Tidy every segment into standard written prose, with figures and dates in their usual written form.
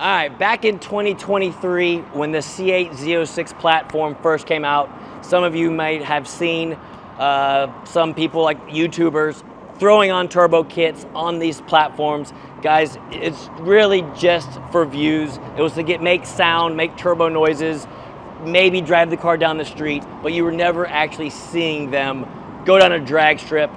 All right, back in 2023, when the C8 Z06 platform first came out, some of you might have seen some people like YouTubers throwing on turbo kits on these platforms. Guys, it's really just for views. It was to make sound, make turbo noises, maybe drive the car down the street, but you were never actually seeing them go down a drag strip,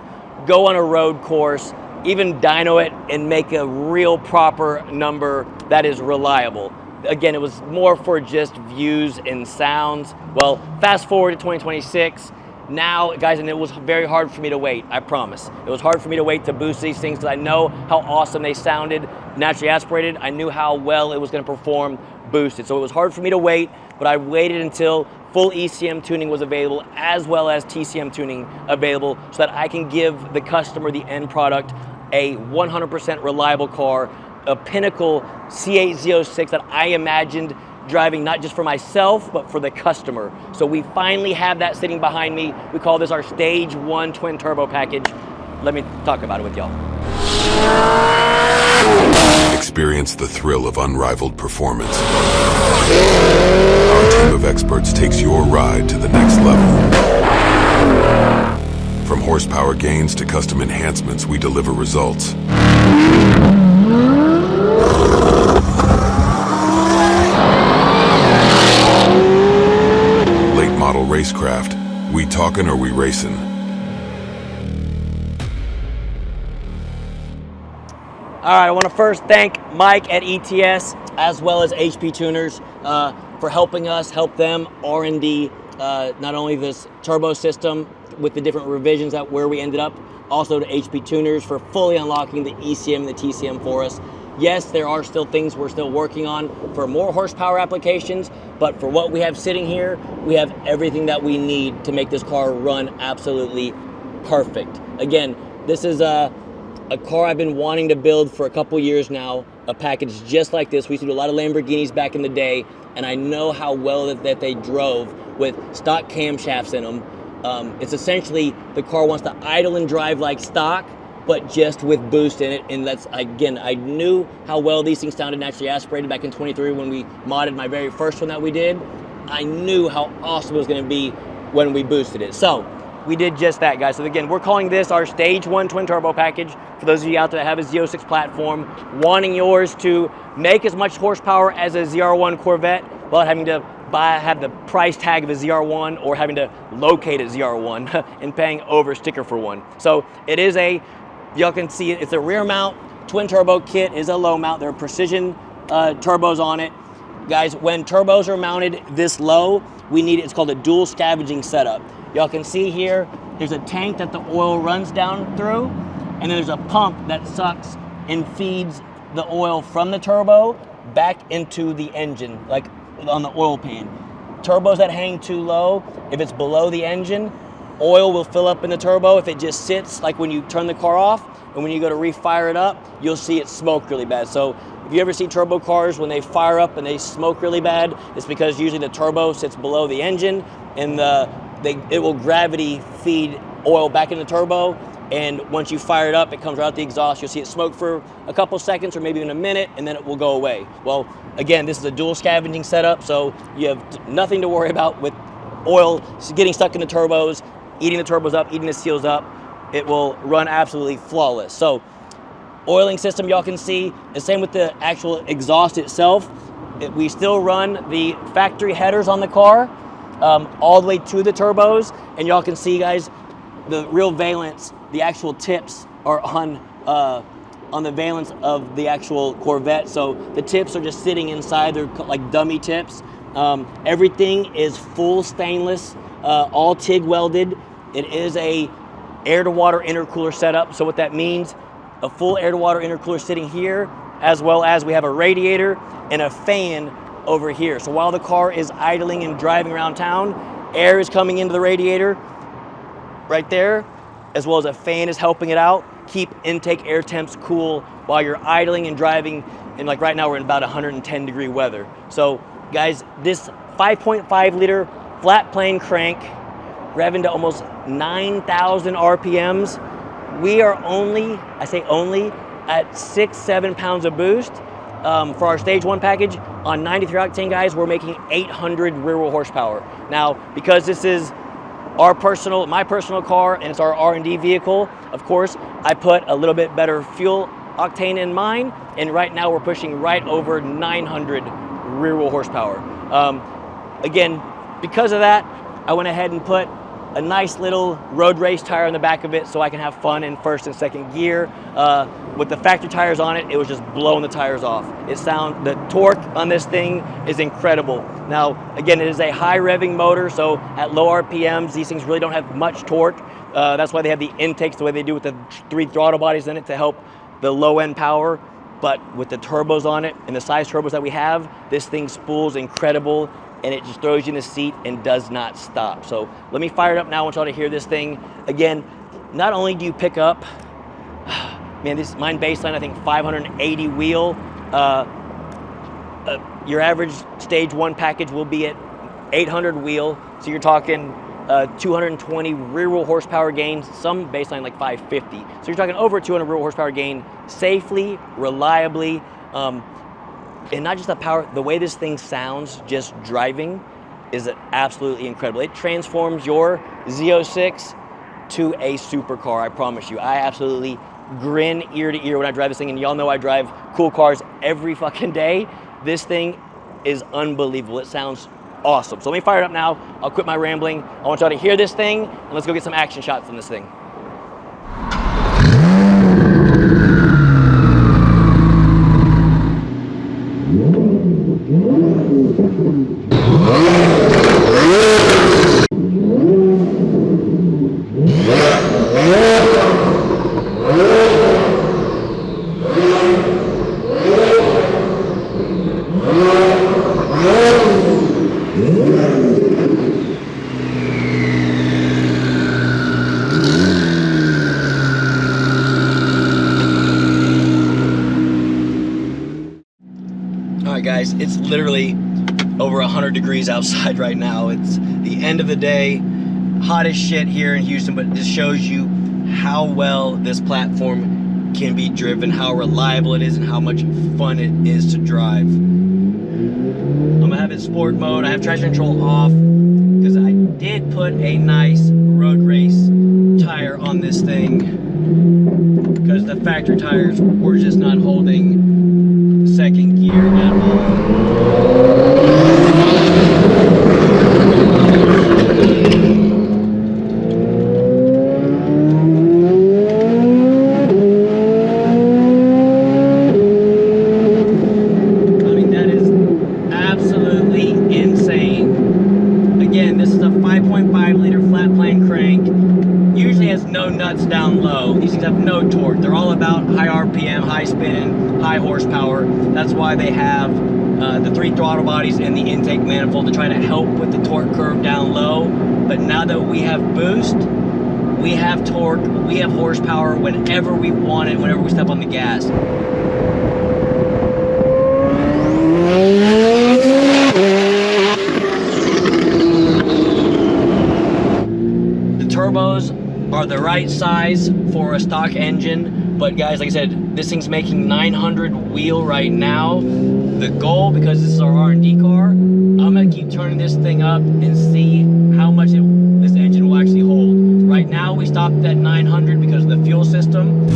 go on a road course, even dyno it and make a real proper number that is reliable. Again, it was more for just views and sounds. Well, fast forward to 2026. Now, guys, and it was very hard for me to wait, I promise. It was hard for me to wait to boost these things because I know how awesome they sounded naturally aspirated. I knew how well it was going to perform boosted. So it was hard for me to wait, but I waited until full ECM tuning was available as well as TCM tuning available so that I can give the customer, the end product, a 100% reliable car, a pinnacle C8 Z06 that I imagined driving not just for myself, but for the customer. So we finally have that sitting behind me. We call this our Stage 1 twin turbo package. Let me talk about it with y'all. Experience the thrill of unrivaled performance. Our team of experts takes your ride to the next level. From horsepower gains to custom enhancements, we deliver results. Late model racecraft. We talkin' or we racing? All right, I want to first thank Mike at ETS as well as HP Tuners for helping us help them R&D not only this turbo system with the different revisions that where we ended up, also to HP Tuners for fully unlocking the ECM and the TCM for us. Yes, there are still things we're still working on for more horsepower applications, but for what we have sitting here, we have everything that we need to make this car run absolutely perfect. Again, this is a car I've been wanting to build for a couple years now, a package just like this. We used to do a lot of Lamborghinis back in the day, and I know how well that they drove with stock camshafts in them. It's essentially the car wants to idle and drive like stock, but just with boost in it. And that's, again, I knew how well these things sounded naturally aspirated back in 23 when we modded my very first one that we did. I knew how awesome it was going to be when we boosted it. So we did just that, guys. So again, we're calling this our Stage 1 twin turbo package. For those of you out there that have a Z06 platform, wanting yours to make as much horsepower as a ZR1 Corvette without having to have the price tag of a ZR1 or having to locate a ZR1 and paying over sticker for one. So it is y'all can see it's a rear mount twin turbo kit, is a low mount. There are precision turbos on it. Guys, when turbos are mounted this low, it's called a dual scavenging setup. Y'all can see here, there's a tank that the oil runs down through, and then there's a pump that sucks and feeds the oil from the turbo back into the engine, like on the oil pan. Turbos that hang too low, if it's below the engine, oil will fill up in the turbo. If it just sits, like when you turn the car off, and when you go to refire it up, you'll see it smoke really bad. So if you ever see turbo cars, when they fire up and they smoke really bad, it's because usually the turbo sits below the engine, and it will gravity feed oil back in the turbo, and once you fire it up, it comes right out the exhaust. You'll see it smoke for a couple seconds or maybe even a minute, and then it will go away. Well, again, this is a dual scavenging setup, so you have nothing to worry about with oil getting stuck in the turbos, eating the turbos up, eating the seals up. It will run absolutely flawless. So oiling system, y'all can see, the same with the actual exhaust itself. We still run the factory headers on the car all the way to the turbos, and y'all can see, guys, the real valence, the actual tips are on the valence of the actual Corvette. So the tips are just sitting inside, they're like dummy tips. Everything is full stainless, all TIG welded. It is a air-to-water intercooler setup. So what that means, a full air-to-water intercooler sitting here, as well as we have a radiator and a fan over here. So while the car is idling and driving around town, air is coming into the radiator right there, as well as a fan is helping it out, keep intake air temps cool while you're idling and driving. And like right now, we're in about 110 degree weather. So guys, this 5.5 liter flat plane crank, revving to almost 9,000 RPMs. We are only, I say only, at 6-7 pounds of boost. for our stage 1 package on 93 octane, guys, we're making 800 rear wheel horsepower. Now, because this is my personal car, and it's our R&D vehicle, of course, I put a little bit better fuel octane in mine, and right now we're pushing right over 900 rear wheel horsepower. Again, because of that, I went ahead and put a nice little road race tire on the back of it so I can have fun in first and second gear. With the factory tires on it, it was just blowing the tires off. The torque on this thing is incredible. Now, again, it is a high revving motor, so at low RPMs, these things really don't have much torque. That's why they have the intakes the way they do with the 3 throttle bodies in it to help the low end power. But with the turbos on it and the size turbos that we have, this thing spools incredible, and it just throws you in the seat and does not stop. So let me fire it up now. I want y'all to hear this thing. Again, not only do you pick up, man, this mine baseline, I think 580 wheel. Your average stage 1 package will be at 800 wheel. So you're talking 220 rear wheel horsepower gains, some baseline like 550. So you're talking over 200 rear wheel horsepower gain safely, reliably, and not just the power, the way this thing sounds just driving is absolutely incredible. It transforms your Z06 to a supercar, I promise you. I absolutely grin ear to ear when I drive this thing, and y'all know I drive cool cars every fucking day. This thing is unbelievable. It sounds awesome. So let me fire it up now. I'll quit my rambling. I want y'all to hear this thing, and let's go get some action shots from this thing. Guys, it's literally over 100 degrees outside right now. It's the end of the day, hot as shit here in Houston, but this shows you how well this platform can be driven, how reliable it is, and how much fun it is to drive. I'm gonna have it sport mode. I have traction control off because I did put a nice road race tire on this thing because the factory tires were just not holding second gear at all. I mean, that is absolutely insane. Again, this is a 5.5 liter flat plane crank. Usually has no nuts down low. These things have no torque. They're all about high RPM, high spin, high horsepower. That's why they have the 3 throttle bodies and the intake manifold to try to help with the torque curve down low. But now that we have boost, we have torque, we have horsepower whenever we want it, whenever we step on the gas. The turbos are the right size for a stock engine, but guys, like I said, this thing's making 900 wheel right now. The goal, because this is our R&D car, I'm gonna keep turning this thing up and see how much this engine will actually hold. Right now, we stopped at 900 because of the fuel system.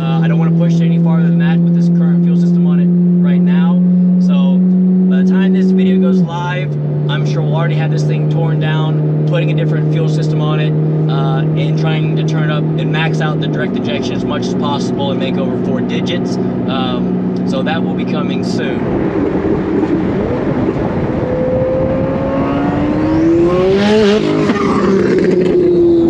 I don't want to push any farther than that with this current fuel system on it right now. So by the time this video goes live, I'm sure we'll already have this thing torn down, putting a different fuel system on it, and trying to turn up and max out the direct injection as much as possible and make over 4 digits. So that will be coming soon.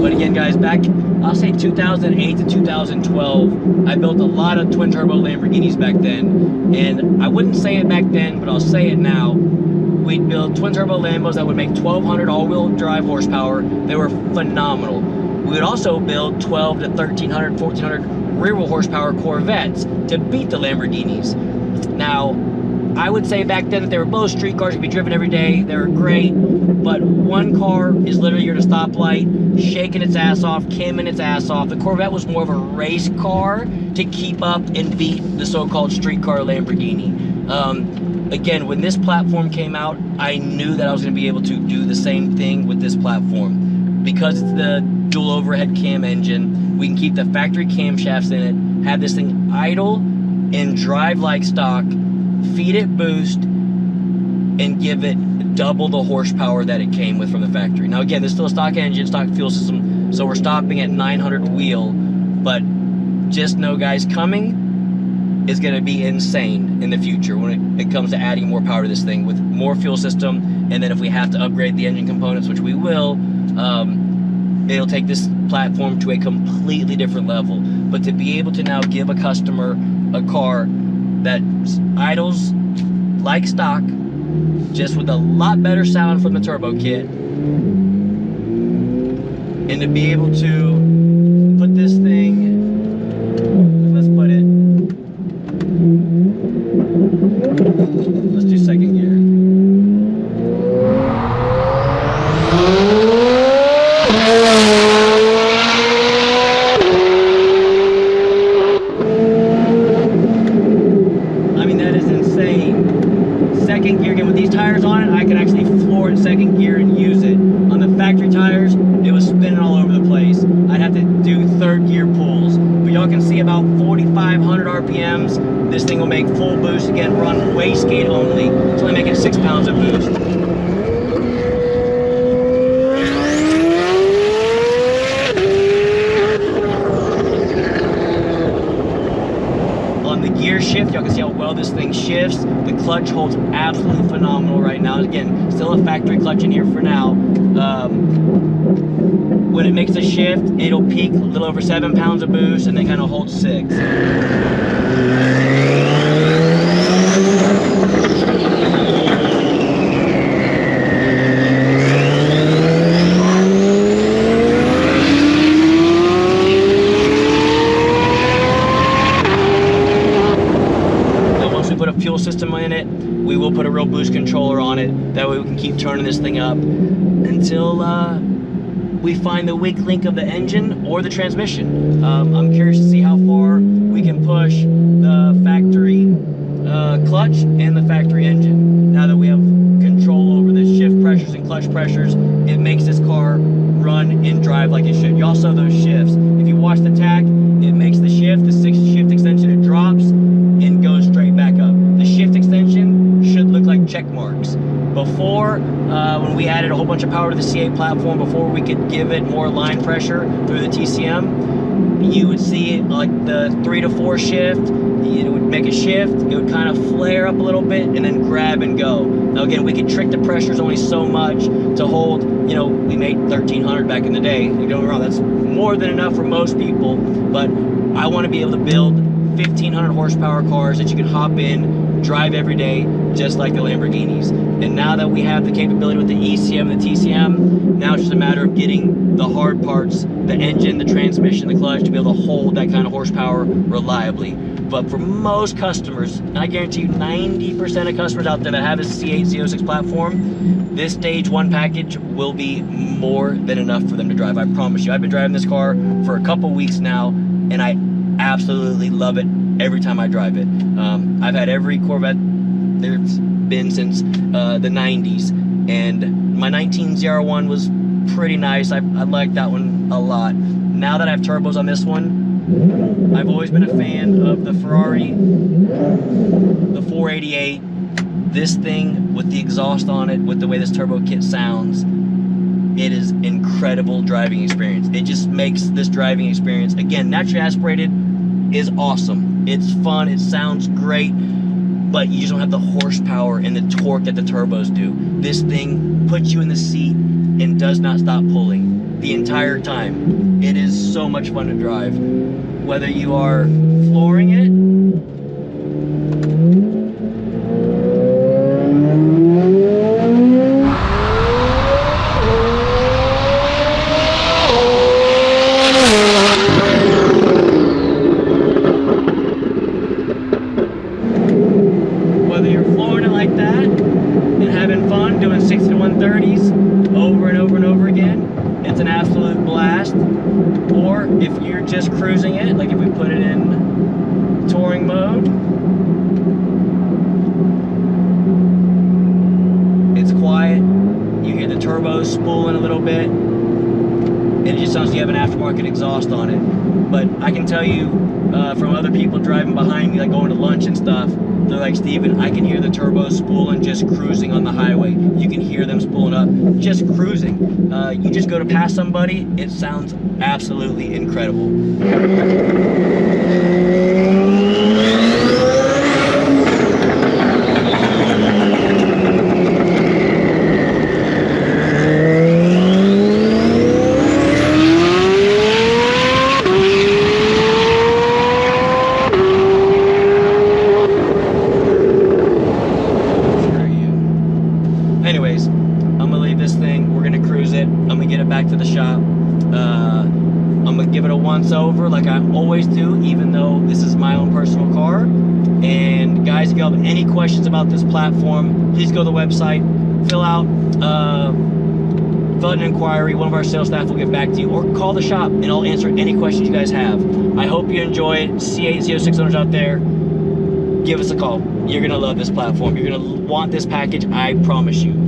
But again, guys, back I'll say 2008 to 2012, I built a lot of twin turbo Lamborghinis back then. And I wouldn't say it back then, but I'll say it now. We'd build twin turbo Lambos that would make 1,200 all-wheel drive horsepower. They were phenomenal. We would also build 12 to 1,300, 1,400 rear-wheel horsepower Corvettes to beat the Lamborghinis. Now, I would say back then that they were both street cars, could be driven every day. They were great, but one car is literally you're at a stoplight, shaking its ass off, camming its ass off. The Corvette was more of a race car to keep up and beat the so-called street car Lamborghini. Again, when this platform came out, I knew that I was going to be able to do the same thing with this platform. Because it's the dual overhead cam engine, we can keep the factory camshafts in it, have this thing idle and drive like stock, feed it boost, and give it double the horsepower that it came with from the factory. Now again, this is still a stock engine, stock fuel system, so we're stopping at 900 wheel, but just know guys, coming is going to be insane in the future when it comes to adding more power to this thing with more fuel system, and then if we have to upgrade the engine components, which we will, it'll take this platform to a completely different level. But to be able to now give a customer a car that idles like stock, just with a lot better sound from the turbo kit, and to be able to put this thing, let's put it, let's do second gear. I mean, that is insane. Second gear, again, with these tires on it, I can actually floor it second gear and use it. On the factory tires, it was spinning all over the place. I'd have to do third gear pulls. But y'all can see about 4,500 RPMs. This thing will make full boost. Again, run wastegate only. It's only making 6 pounds of boost. On the gear shift, y'all can see how well this thing shifts. The clutch holds absolutely phenomenal right now. Again, still a factory clutch in here for now. When it makes a shift, it'll peak a little over 7 pounds of boost and then kind of hold 6. Fuel system in it, we will put a real boost controller on it, that way we can keep turning this thing up until we find the weak link of the engine or the transmission. I'm curious to see how far we can push the factory clutch and the factory engine. Now that we have control over the shift pressures and clutch pressures, it makes this car run and drive like it should. You also saw those shifts. If you watch the tack, it makes the shift, the 6 shift extension, it drops and goes straight back up. The shift extension should look like check marks. Before, when we added a whole bunch of power to the C8 platform, before we could give it more line pressure through the TCM, you would see it like the 3 to 4 shift. It would make a shift, it would kind of flare up a little bit and then grab and go. Now again, we could trick the pressures only so much to hold, you know, we made 1,300 back in the day. Don't get me wrong, that's more than enough for most people, but I want to be able to build 1,500 horsepower cars that you can hop in, drive every day, just like the Lamborghinis. And now that we have the capability with the ECM and the TCM, now it's just a matter of getting the hard parts, the engine, the transmission, the clutch, to be able to hold that kind of horsepower reliably. But for most customers, and I guarantee you 90% of customers out there that have a C8 Z06 platform, this stage 1 package will be more than enough for them to drive. I promise you. I've been driving this car for a couple weeks now, and I absolutely love it every time I drive it. I've had every Corvette there's been since the 90s, and my 1901 was pretty nice. I liked that one a lot. Now that I have turbos on this one, I've always been a fan of the Ferrari, the 488. This thing with the exhaust on it, with the way this turbo kit sounds, it is incredible driving experience. It just makes this driving experience, again, naturally aspirated is awesome. It's fun, it sounds great, but you just don't have the horsepower and the torque that the turbos do. This thing puts you in the seat and does not stop pulling. the entire time. It is so much fun to drive. Whether you are flooring it, like that and having fun doing 60 to 130s over and over and over again, it's an absolute blast. Or if you're just cruising it, like if we put it in touring mode, it's quiet, you hear the turbos spooling a little bit, and it just sounds like you have an aftermarket exhaust on it. But I can tell you from other people driving behind me, like going to lunch and stuff, they're like, Steven, I can hear the turbos spooling just cruising on the highway. You can hear them spooling up, just cruising. You just go to pass somebody, it sounds absolutely incredible. Anyways, I'm gonna leave this thing, we're gonna cruise it, I'm gonna get it back to the shop. I'm gonna give it a once over like I always do, even though this is my own personal car. And guys, if you have any questions about this platform, please go to the website, fill out an inquiry, one of our sales staff will get back to you, or call the shop and I'll answer any questions you guys have. I hope you enjoy it. C8 Z06 owners out there, give us a call. You're gonna love this platform. You're gonna want this package, I promise you.